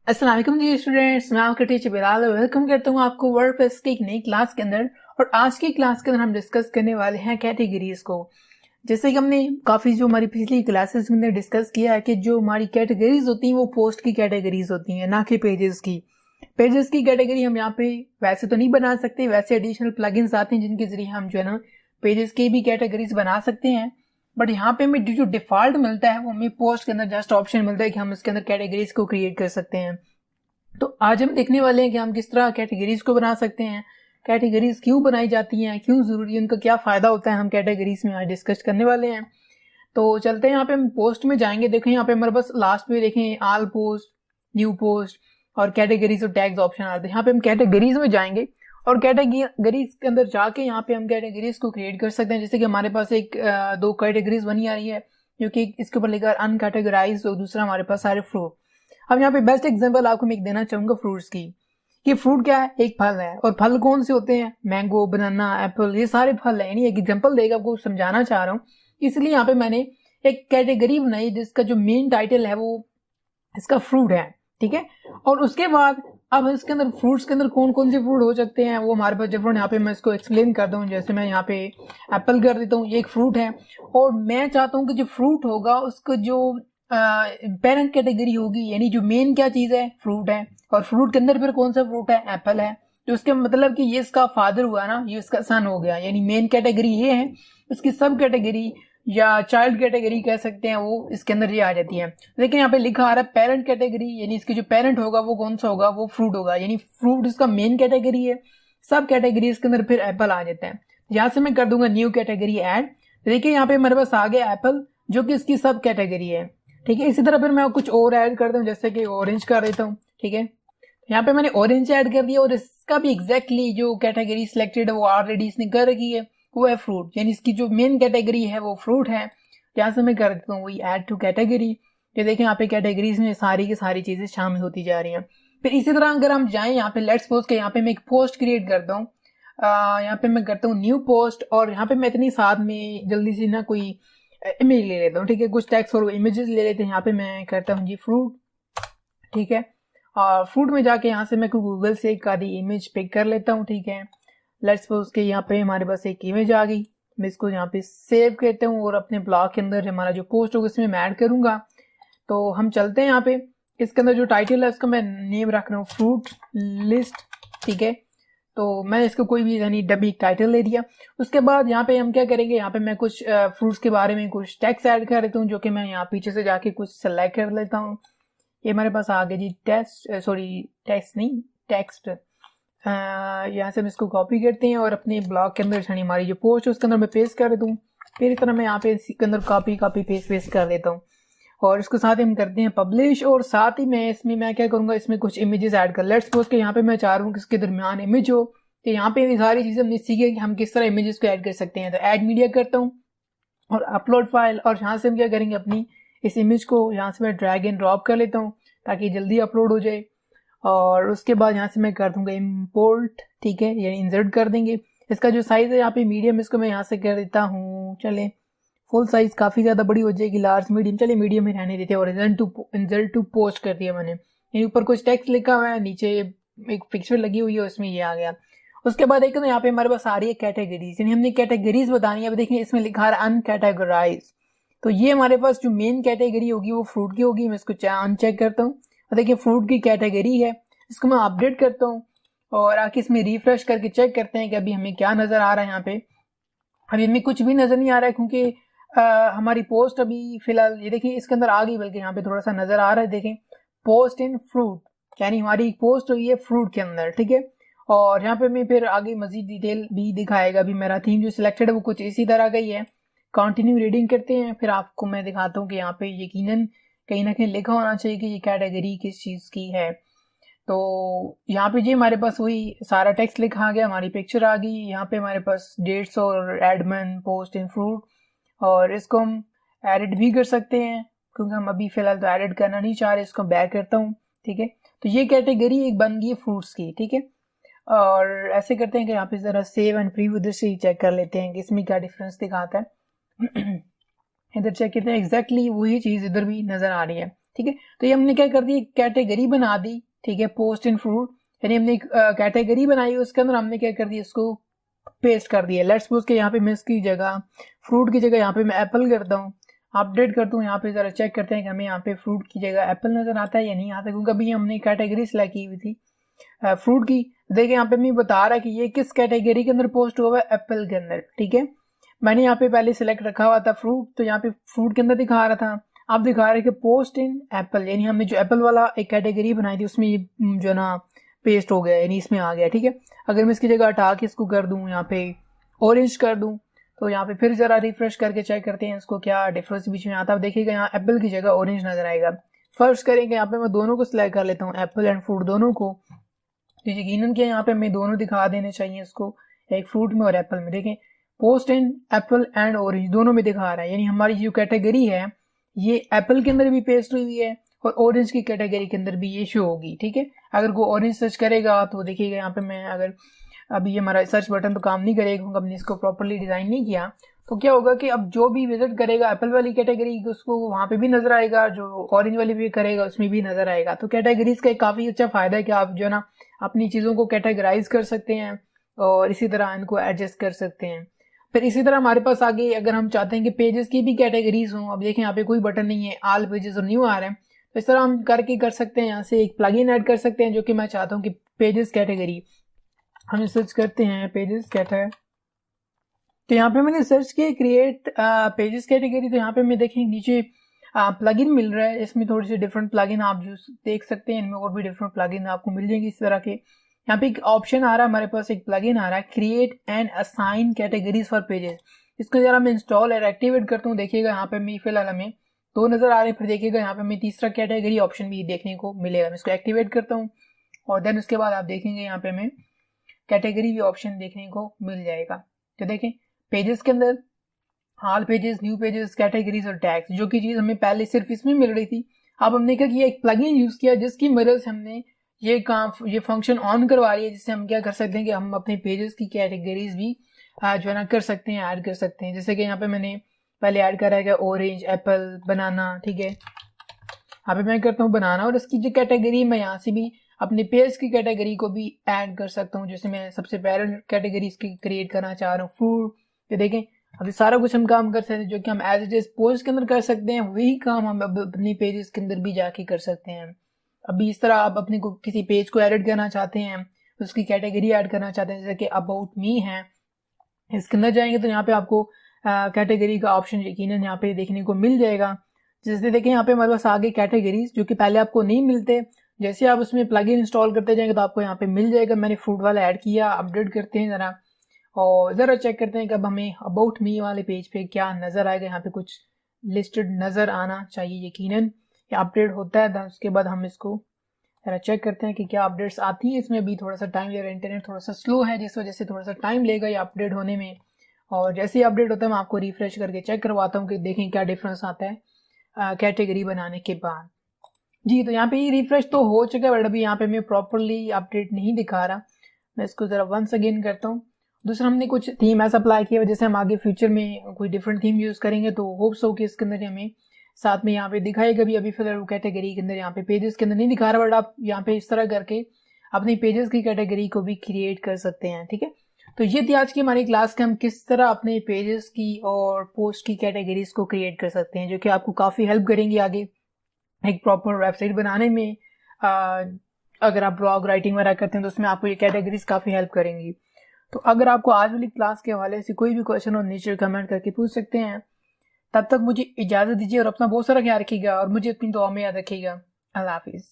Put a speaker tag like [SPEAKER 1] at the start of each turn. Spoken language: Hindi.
[SPEAKER 1] अस्सलाम वालेकुम जी स्टूडेंट्स, मैं आपका टीचर बिलाल वेलकम करता हूँ आपको वर्डप्रेस की एक नई क्लास के अंदर। और आज की क्लास के अंदर हम डिस्कस करने वाले हैं कैटेगरीज को। जैसे कि हमने काफ़ी जो हमारी पिछली क्लासेस में डिस्कस किया है कि जो हमारी कैटेगरीज होती हैं वो पोस्ट की कैटेगरीज होती हैं, ना कि पेजेस की। पेजेस की कैटेगरी हम यहाँ पे वैसे तो नहीं बना सकते, वैसे एडिशनल प्लगइन्स आते हैं जिनके जरिए हम जो है ना पेजेस की भी कैटेगरीज बना सकते हैं। बट यहाँ पे हमें जो डिफॉल्ट मिलता है वो हमें पोस्ट के अंदर जस्ट ऑप्शन मिलता है कि हम इसके अंदर कैटेगरीज को क्रिएट कर सकते हैं। तो आज हम देखने वाले हैं कि हम किस तरह कैटेगरीज को बना सकते हैं, कैटेगरीज क्यों बनाई जाती हैं, क्यों जरूरी है, उनका क्या फायदा होता है, हम कैटेगरीज में आज डिस्कस करने वाले हैं। तो चलते हैं, यहाँ पे हम पोस्ट में जाएंगे। देखें यहाँ पे हमारे पास लास्ट में देखें ऑल पोस्ट, न्यू पोस्ट और कैटेगरीज और टैग्स ऑप्शन आते हैं। यहाँ पे हम कैटेगरीज में जाएंगे और कैटेगरीज के अंदर जाके यहाँ पे हम कैटेगरीज को क्रिएट कर सकते हैं। जैसे कि हमारे पास दो कैटेगरीज बनी आ रही है, जो कि इसके ऊपर लिखा अनकैटेगराइज और दूसरा हमारे पास सारे फ्रूट। अब यहाँ पे बेस्ट एग्जांपल आपको मैं देना चाहूंगा फ्रूट्स की। कि फ्रूट क्या है, एक फल है। और फल कौन से होते हैं, मैंगो, बनाना, एप्पल, ये सारे फल है। यानी एक एग्जांपल देगा, आपको समझाना चाह रहा हूँ, इसलिए यहाँ पे मैंने एक कैटेगरी बनाई जिसका जो मेन टाइटल है वो इसका फ्रूट है, ठीक है। और उसके बाद अब इसके अंदर फ्रूट्स के अंदर कौन कौन से फ्रूट हो सकते हैं वो हमारे पास डिफरेंट, यहाँ पे मैं इसको एक्सप्लेन करता हूँ। जैसे मैं यहाँ पे एप्पल कर देता हूँ, ये एक फ्रूट है। और मैं चाहता हूँ कि जो फ्रूट होगा उसको जो पेरेंट कैटेगरी होगी, यानी जो मेन क्या चीज है, फ्रूट है। और फ्रूट के अंदर फिर कौन सा फ्रूट है, एप्पल है। तो इसके मतलब कि ये इसका फादर हुआ ना, ये इसका सन हो गया। यानी मेन कैटेगरी ये है, इसकी सब कैटेगरी या चाइल्ड कैटेगरी कह सकते हैं, वो इसके अंदर ये आ जाती है। लेकिन यहाँ पे लिखा आ रहा है पेरेंट कैटेगरी, यानी इसके जो पेरेंट होगा वो कौन सा होगा, वो फ्रूट होगा। यानी फ्रूट इसका मेन कैटेगरी है, सब कैटेगरी इसके अंदर फिर एप्पल आ जाता है। यहाँ से मैं कर दूंगा न्यू कैटेगरी ऐड। देखिए यहाँ पे हमारे पास आ गया एप्पल, जो कि इसकी सब कैटेगरी है, ठीक है। इसी तरह फिर मैं कुछ और ऐड करता हूँ, जैसे कि ऑरेंज कर देता हूँ, ठीक है। यहाँ पे मैंने ऑरेंज ऐड कर दिया और इसका भी एग्जैक्टली जो कैटेगरी सिलेक्टेड है वो ऑलरेडी इसने कर रखी है, वो है फ्रूट। यानी इसकी जो मेन कैटेगरी है वो फ्रूट है। यहाँ से मैं कर देता हूँ वही ऐड टू कैटेगरी। ये देखें यहाँ पे कैटेगरीज में सारी की सारी चीजें शामिल होती जा रही हैं। फिर इसी तरह अगर हम जाएं यहाँ पे लेट्स सपोज के यहाँ पे मैं एक पोस्ट क्रिएट करता हूँ। यहाँ पे मैं करता हूँ न्यू पोस्ट और यहाँ पे मैं इतनी साथ में जल्दी से ना कोई इमेज ले लेता हूँ, ठीक है। कुछ टेक्स्ट और इमेजेस ले लेते हैं। यहाँ पे मैं करता हूँ जी फ्रूट, ठीक है। और फ्रूट में जाके यहाँ से मैं गूगल से एक आधी इमेज पिक कर लेता हूँ, ठीक है। लेट्स सपोज के यहाँ पे हमारे पास एक इमेज आ गई, मैं इसको यहाँ पे सेव करता हूँ और अपने ब्लॉग के अंदर हमारा जो पोस्ट होगा इसमें मैं ऐड करूंगा। तो हम चलते हैं यहाँ पे, इसके अंदर जो टाइटल है उसका मैं नेम रख रहा हूँ फ्रूट लिस्ट, ठीक है। तो मैं इसको कोई भी यानी डबी टाइटल दे दिया। उसके बाद यहाँ पे हम क्या करेंगे, यहाँ पे मैं कुछ फ्रूट्स के बारे में कुछ टेक्स्ट ऐड कर देता हूँ, जो कि मैं यहाँ पीछे से जाके कुछ सेलेक्ट कर लेता हूँ। ये हमारे पास आ गया जी टेक्स्ट। यहाँ से हम इसको कॉपी करते हैं और अपने ब्लॉग के अंदर यानी हमारी जो पोस्ट है उसके अंदर मैं पेस्ट कर देता हूँ। फिर इस तरह मैं यहाँ पे इसके अंदर कॉपी पेस्ट कर देता हूँ और इसको साथ ही हम करते हैं पब्लिश। और साथ ही मैं इसमें मैं क्या करूँगा, इसमें कुछ इमेजेस ऐड कर। लेट्स सपोज के यहाँ पे मैं चाह रहा हूँ कि इसके दरमियान इमेज हो, तो यहाँ पे भी सारी चीजें हमने सीखी कि हम किस तरह इमेजेस को ऐड कर सकते हैं। तो ऐड मीडिया करता हूँ और अपलोड फाइल, और यहाँ से हम क्या करेंगे, अपनी इस इमेज को यहाँ से मैं ड्रैग एंड ड्रॉप कर लेता हूँ ताकि जल्दी अपलोड हो जाए। और उसके बाद यहाँ से मैं कर दूंगा इम्पोर्ट, ठीक है, यानी इंसर्ट कर देंगे। इसका जो साइज है यहाँ पे मीडियम, इसको मैं यहाँ से कर देता हूँ, चले फुल साइज काफी ज्यादा बड़ी हो जाएगी, लार्ज मीडियम, चलिए मीडियम में रहने देते हैं। और इंसर्ट टू पोस्ट कर दिया मैंने, यानी ऊपर कुछ टेक्स्ट लिखा हुआ है, नीचे एक पिक्चर लगी हुई है, उसमें ये आ गया। उसके बाद एक यहाँ पे हमारे पास आ रही है कैटेगरीज, यानी हमने कैटेगरीज बतानी है। अब देखिए इसमें लिखा है अनकैटेगराइज, तो ये हमारे पास जो मेन कैटेगरी होगी वो फ्रूट की होगी। मैं इसको अनचेक करता हूँ, देखिए फ्रूट की कैटेगरी है, इसको मैं अपडेट करता हूँ और आके इसमें रिफ्रेश करके चेक करते हैं कि अभी हमें क्या नजर आ रहा है। यहाँ पे अभी हमें कुछ भी नजर नहीं आ रहा है, क्योंकि हमारी पोस्ट अभी फिलहाल ये देखिए इसके अंदर आ गई, बल्कि यहाँ पे थोड़ा सा नजर आ रहा है, देखें पोस्ट इन फ्रूट, यानी हमारी पोस्ट हुई है फ्रूट के अंदर, ठीक है। और यहाँ पे मैं फिर आगे मजीद डिटेल भी दिखाएगा। अभी मेरा थीम जो सिलेक्टेड है वो कुछ इसी तरह का ही है। कंटिन्यू रीडिंग करते हैं, फिर आपको मैं दिखाता हूँ कि यहाँ पे यकीनन कहीं ना कहीं लिखा होना चाहिए कि ये कैटेगरी किस चीज की है। तो यहाँ पे जी हमारे पास वही सारा टेक्स्ट लिखा आ गया, हमारी पिक्चर आ गई। यहाँ पे हमारे पास डेट्स और एडमन पोस्ट इन फ्रूट, और इसको हम एडिट भी कर सकते हैं, क्योंकि हम अभी फिलहाल तो एडिट करना नहीं चाह रहे। इसको बैक करता हूँ, ठीक है। तो ये कैटेगरी एक बन गई है फ्रूट्स की, ठीक है। और ऐसे करते हैं कि यहाँ पे जरा सेव एंड प्रीव्यू इधर से चेक कर लेते हैं कि इसमें क्या डिफरेंस दिखाता है। इधर चेक करते हैं, एग्जैक्टली वही चीज इधर भी नजर आ रही है, ठीक है। तो ये हमने क्या कर दी, कैटेगरी बना दी, ठीक है, पोस्ट इन फ्रूट, यानी हमने एक कैटेगरी बनाई, उसके अंदर हमने क्या कर दिया, इसको पेस्ट कर दिया। लेट्स सपोज के यहाँ पे मैं इसकी जगह फ्रूट की जगह यहाँ पे मैं एप्पल करता हूँ, अपडेट करता हूँ, यहाँ पे जरा चेक करते हैं कि हमें यहाँ पे फ्रूट की जगह एप्पल नजर आता है या नहीं आता, क्योंकि अभी हमने कैटेगरी सिलेक्ट की हुई थी फ्रूट की। देखिए यहाँ पे मैं बता रहा है कि ये किस कैटेगरी के अंदर पोस्ट हुआ है, एप्पल के अंदर, ठीक है। मैंने यहाँ पे पहले सिलेक्ट रखा हुआ था फ्रूट, तो यहाँ पे फ्रूट के अंदर दिखा रहा था, अब दिखा रहा है कि पोस्ट इन एप्पल, यानी हमने जो एप्पल वाला एक कैटेगरी बनाई थी उसमें ये जो ना पेस्ट हो गया, यानी इसमें आ गया, ठीक है। अगर मैं इसकी जगह हटा के इसको कर दूं यहाँ पे ऑरेंज कर दूं, तो यहाँ पे फिर जरा रिफ्रेश करके चेक करते हैं इसको क्या डिफरेंस बीच में आता है। देखिएगा यहाँ एप्पल की जगह ऑरेंज नजर आएगा। फर्स्ट करेंगे यहाँ पे मैं दोनों को सिलेक्ट कर लेता हूँ, एप्पल एंड फ्रूट दोनों को, तो यकीनन क्या यहाँ पे मैं दोनों दिखा देने चाहिए इसको, एक फ्रूट में और एप्पल में। देखें post in Apple and orange दोनों में दिखा रहा है, यानी हमारी जो कैटेगरी है ये एप्पल के अंदर भी पेस्ट हुई है और ऑरेंज की कैटेगरी के अंदर भी ये शो होगी, ठीक है। अगर कोई ऑरेंज सर्च करेगा तो देखिएगा यहाँ पे मैं अगर अभी ये हमारा सर्च बटन तो काम नहीं करेगा क्योंकि हमने इसको प्रॉपर्ली डिजाइन नहीं किया, तो क्या होगा कि अब जो भी विजिट करेगा एप्पल वाली कैटेगरी उसको वहां पे भी नजर आएगा, जो ऑरेंज वाली भी करेगा उसमें भी नजर आएगा। तो कैटेगरीज का एक काफी अच्छा फायदा है कि आप जो ना अपनी चीजों को कैटेगराइज कर सकते हैं और इसी तरह इनको एडजस्ट कर सकते हैं। फिर इसी तरह हमारे पास आगे अगर हम चाहते हैं कि पेजेस की भी कैटेगरीज हों, अब देखें यहाँ पे कोई बटन नहीं है, ऑल पेजेस और न्यू आ रहे हैं, तो इस तरह हम करके कर सकते हैं। यहाँ से एक प्लगइन ऐड कर सकते हैं जो कि मैं चाहता हूँ कि पेजेस कैटेगरी, हम सर्च करते हैं पेजेस कैटेगरी, तो यहाँ पे मैंने सर्च किया क्रिएट पेजेस कैटेगरी, तो यहाँ पे मैं देखें नीचे प्लगइन मिल रहा है, इसमें थोड़ी सी डिफरेंट प्लगइन आप जो देख सकते हैं, इनमें और भी डिफरेंट प्लगइन आपको मिल जाएंगे इस तरह के। यहाँ पे एक ऑप्शन आ रहा है, हमारे पास एक प्लगइन आ रहा है create and assign categories for pages, इसको जरा मैं इंस्टॉल और एक्टिवेट करता हूँ। देखिएगा यहाँ पे मैं फिलहाल हमें दो नजर आ रहे हैं, फिर देखिएगा यहाँ पे मैं तीसरा कैटेगरी ऑप्शन भी देखने को मिलेगा। मैं इसको एक्टिवेट करता हूँ और देन उसके बाद आप देखेंगे यहाँ पे मैं कैटेगरी भी ऑप्शन देखने को मिल जाएगा। तो देखें पेजेस के अंदर all pages, new pages, categories और टैग्स, जो की चीज हमें पहले सिर्फ इसमें मिल रही थी, अब हमने क्या किया एक प्लगइन यूज किया जिसकी मदद से हमने ये फंक्शन ऑन करवा रही है, जिससे हम क्या कर सकते हैं कि हम अपने पेजेस की कैटेगरीज भी जो है ना कर सकते हैं, ऐड कर सकते हैं। जैसे कि यहाँ पे मैंने पहले ऐड करा है ऑरेंज, एप्पल, बनाना, ठीक है। यहाँ पे मैं करता हूँ बनाना और इसकी जो कैटेगरी मैं यहाँ से भी अपने पेज की कैटेगरी को भी ऐड कर सकता हूँ। जैसे मैं सबसे पहले कैटेगरी इसकी क्रिएट करना चाह रहा हूँ फ्रूट, तो देखें अभी सारा कुछ हम काम कर सकते हैं जो कि हम एज इट इज पोस्ट के अंदर कर सकते हैं, वही काम हम अपने पेजेस के अंदर भी जाके कर सकते हैं। अभी इस तरह आप अपने को किसी पेज को एडिट करना चाहते हैं, उसकी कैटेगरी ऐड करना चाहते हैं, जैसे कि अबाउट मी है, इसके अंदर जाएंगे तो यहाँ पे आपको कैटेगरी का ऑप्शन यकीनन यहाँ पे देखने को मिल जाएगा। जैसे देखें यहाँ पे हमारे पास आगे कैटेगरीज जो कि पहले आपको नहीं मिलते, जैसे आप उसमें प्लगइन इंस्टॉल करते जाएंगे तो आपको यहाँ पे मिल जाएगा। मैंने फ्रूट वाला ऐड किया, अपडेट करते हैं जरा और जरा चेक करते हैं कि अब हमें अबाउट मी वाले पेज पे क्या नजर आएगा। यहाँ पे कुछ लिस्टेड नजर आना चाहिए यकीनन, या अपडेट होता है, उसके बाद हम इसको जरा चेक करते हैं कि क्या अपडेट्स आती है। इसमें भी थोड़ा सा टाइम ले रहा है, इंटरनेट थोड़ा सा स्लो है जिस वजह से थोड़ा सा टाइम लेगा ये अपडेट होने में, और जैसे ही अपडेट होता है मैं आपको रिफ्रेश करके चेक करवाता हूँ कि देखें क्या डिफरेंस आता है कैटेगरी बनाने के बाद। जी तो यहाँ पे ये रिफ्रेश तो हो चुका है, बट अभी यहाँ पे मैं प्रॉपरली अपडेट नहीं दिखा रहा। मैं इसको जरा वंस अगेन करता हूँ। दूसरा हमने कुछ थीम ऐसा अप्लाई किया जैसे हम आगे फ्यूचर में कोई डिफरेंट थीम यूज करेंगे तो होप्स हो कि इसके अंदर हमें साथ में यहाँ पे दिखाएगा भी। अभी फिलहाल कैटेगरी के अंदर यहाँ पे पेजेस के अंदर नहीं दिखा रहा, बट आप यहाँ पे इस तरह करके अपनी पेजेस की कैटेगरी को भी क्रिएट कर सकते हैं, ठीक है। तो ये थी आज की हमारी क्लास के हम किस तरह अपने पेजेस की और पोस्ट की कैटेगरीज को क्रिएट कर सकते हैं, जो कि आपको काफी हेल्प करेंगी आगे एक प्रॉपर वेबसाइट बनाने में। अगर आप ब्लॉग राइटिंग वगैरह करते हैं तो उसमें आपको ये कैटेगरीज काफी हेल्प करेंगी। तो अगर आपको आज वाली क्लास के हवाले से कोई भी क्वेश्चन हो नीचे कमेंट करके पूछ सकते हैं। तब तक मुझे इजाजत दीजिए और अपना बहुत सारा ख्याल रखिएगा और मुझे अपनी दुआ में याद रखिएगा। अल्लाह हाफिज।